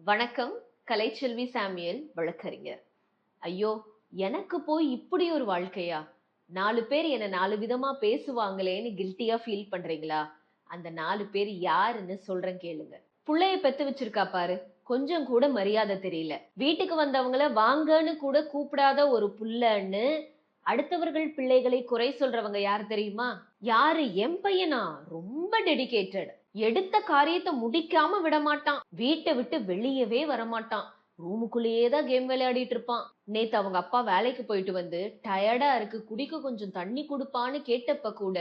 வணக்கம். கலைச்செல்வி சாமியல் வழக்கறிஞர். ஐயோ, எனக்கு போய் இப்படி ஒரு வாழ்க்கையா? 4 பேர் என்ன 4 விதமா பேசுவாங்களேன்னு கில்ட்டியா ஃபீல் பண்றீங்களா? அந்த 4 பேர் யாருன்னு சொல்றேன் கேளுங்க. புள்ளைய பெத்து வச்சிருக்கா பாரு, கொஞ்சம் கூட மரியாதை தெரியல. வீட்டுக்கு வந்தவங்கள வாங்கன்னு கூட கூப்பிடாத ஒரு புள்ளன்னு அடுத்தவர்கள் பிள்ளைகளை குறை சொல்றவங்க யார் தெரியுமா? யாரு? என் பையனா? ரொம்ப டெடிகேட்டட். எடுத்த காரியத்தை முடிக்காம விட மாட்டான். வீட்டை விட்டு வெளியவே வரமாட்டான். ரூமுக்குள்ளேயே தான் கேம் விளையாடிட்டு இருப்பான். நேத்து அவங்க அப்பா வேலைக்கு போயிட்டு வந்து டயர்டா இருக்கு, குடிக்க கொஞ்சம் தண்ணி குடுப்பான்னு கேட்டப்ப கூட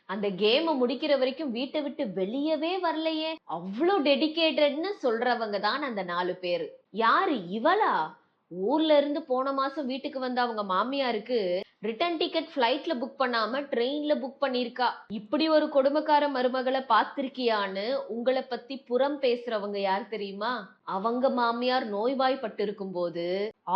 அந்த கேம முடிக்கிற வரைக்கும் வீட்டை விட்டு வெளியவே வரலையே. அவ்வளோ டெடிகேட்டட்னு சொல்றவங்க தான் அந்த 4 பேரு. யாரு இவளா? ஊர்ல இருந்து போன மாசம் வீட்டுக்கு வந்த அவங்க மாமியாருக்கு ரிட்டர்ன் டிக்கெட் ஃபிளைட்ல புக் பண்ணாம ட்ரெயின்ல புக் பண்ணிருக்கா. இப்படி ஒரு கொடுமைக்கார மருமகளை பார்த்திருக்கியான்னு உங்களை பத்தி புறம் பேசுறவங்க யார் தெரியுமா? அவங்க மாமியார் நோய்வாய்ப்பட்டு இருக்கும் போது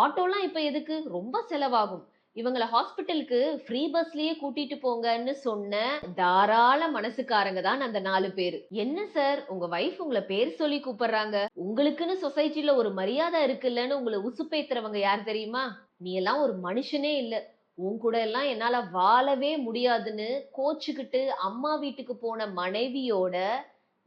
ஆட்டோலாம் இப்ப எதுக்கு, ரொம்ப செலவாகும், இவங்களை ஹாஸ்பிட்டலுக்கு ஃப்ரீ பஸ்லயே கூட்டிட்டு போங்கன்னு சொன்ன தாராள மனசுக்காரங்க தான் அந்த 4 பேரு. என்ன சார், உங்க வைஃப் உங்களை பேர் சொல்லி கூப்பிடுறாங்க, உங்களுக்குன்னு சொசைட்டில ஒரு மரியாதை இருக்குல்லன்னு உங்களை உசுப்பேத்துறவங்க யார் தெரியுமா? நீ எல்லாம் ஒரு மனுஷனே இல்ல, உன் கூட எல்லாம் என்னால வாழவே முடியாதுன்னு கோச்சுக்கிட்டு அம்மா வீட்டுக்கு போன மனைவியோட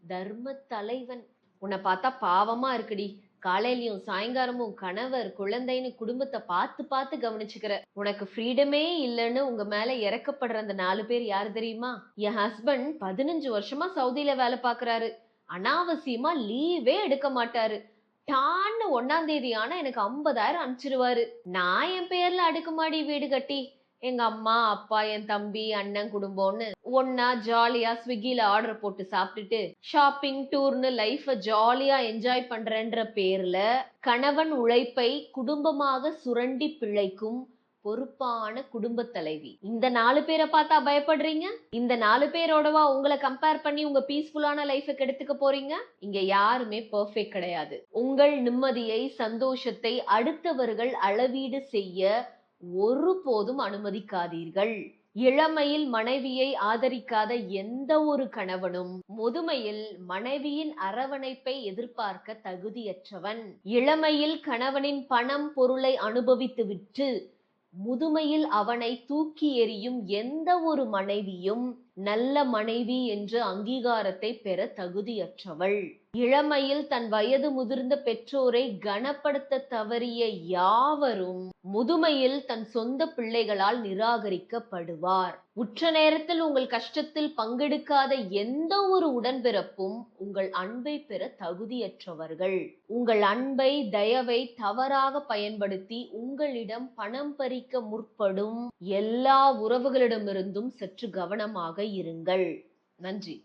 தர்ம தலைவன். உன்னை பார்த்தா பாவமா இருக்குடி. காலையிலயும் சாயங்காலமும் கணவர் குழந்தைன்னு குடும்பத்தை பார்த்து பார்த்து கவனிச்சுக்கிற. உனக்கு ஃப்ரீடமே இல்லைன்னு உங்க மேல இறக்கப்படுற அந்த 4 பேர் யாரு தெரியுமா? என் ஹஸ்பண்ட் 15 வருஷமா சவுதியில வேலை பாக்குறாரு. அனாவசியமா லீவே எடுக்க மாட்டாரு. டான்னு 1ஆம் தேதி ஆனா எனக்கு 50,000 அனுப்பிச்சிருவாரு. நான் என் பேர்ல அடுக்குமாடி வீடு கட்டி எங்க அம்மா அப்பா என் தம்பி அண்ணன் குடும்பம்னு ஒன்னா ஜாலியா ஸ்விக்கில ஆர்டர் போட்டு சாப்பிட்டுட்டு ஷாப்பிங் டூர்னு லைஃப ஜாலியா என்ஜாய் பண்றேன்ற பேர்ல கணவன் உழைப்பை குடும்பமாக சுரண்டி பிழைக்கும் பொறுப்பான குடும்ப தலைவி. இந்த 4 பேரை பார்த்தா பயப்படுறீங்க? இந்த 4 பேரோடவா உங்களை கம்பேர் பண்ணி உங்க பீஸ்ஃபுல்லான லைஃபை கெடுத்துக்க போறீங்க? இங்க யாருமே பெர்ஃபெக்ட் கிடையாது. உங்கள் நிம்மதியை சந்தோஷத்தை அடுத்தவர்கள் அளவீடு செய்ய ஒருபோதும் அனுமதிக்காதீர்கள். இளமையில் மனைவியை ஆதரிக்காத எந்த ஒரு கணவனும் முதுமையில் மனைவியின் அரவணைப்பை எதிர்பார்க்க தகுதியற்றவன். இளமையில் கணவனின் பணம் பொருளை அனுபவித்து விட்டு முதுமையில் அவனை தூக்கி எறியும் எந்த ஒரு மனைவியும் நல்ல மனைவி என்ற அங்கீகாரத்தை பெற தகுதியற்றவள். இளமையில் தன் வயது முதிர்ந்த பெற்றோரை கனப்படுத்த தவறிய யாவரும் முதுமையில் தன் சொந்த பிள்ளைகளால் நிராகரிக்கப்படுவார். உற்ற நேரத்தில் உங்கள் கஷ்டத்தில் பங்கெடுக்காத எந்த ஒரு உடன்பிறப்பும் உங்கள் அன்பை பெற தகுதியற்றவர்கள். உங்கள் அன்பை தயவை தவறாக பயன்படுத்தி உங்களிடம் பணம் பறிக்க முற்படும் எல்லா உறவுகளிடமிருந்தும் சற்று கவனமாக இருங்கள். நன்றி.